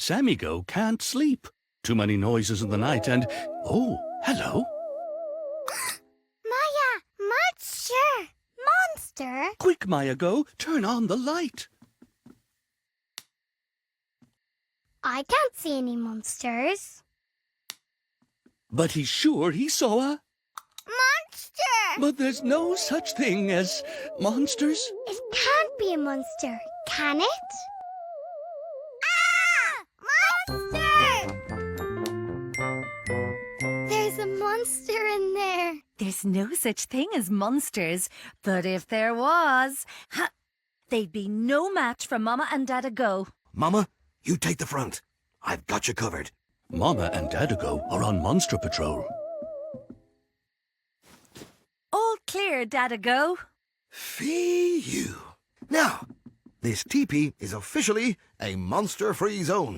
Sammy Go can't sleep. Too many noises in the night and... Oh, hello. Maya, monster! Monster? Quick, Maya Go, turn on the light. I can't see any monsters. But he's sure he saw a... Monster! But there's no such thing as monsters. It can't be a monster, can it? Ah! Monster! There's a monster in there. There's no such thing as monsters, but if there was, they'd be no match for Mama and Dada Go. Mama, you take the front. I've got you covered. Mama and Dada Go are on monster patrol. All clear, Dada Go. Fee you. Now, this teepee is officially a monster-free zone.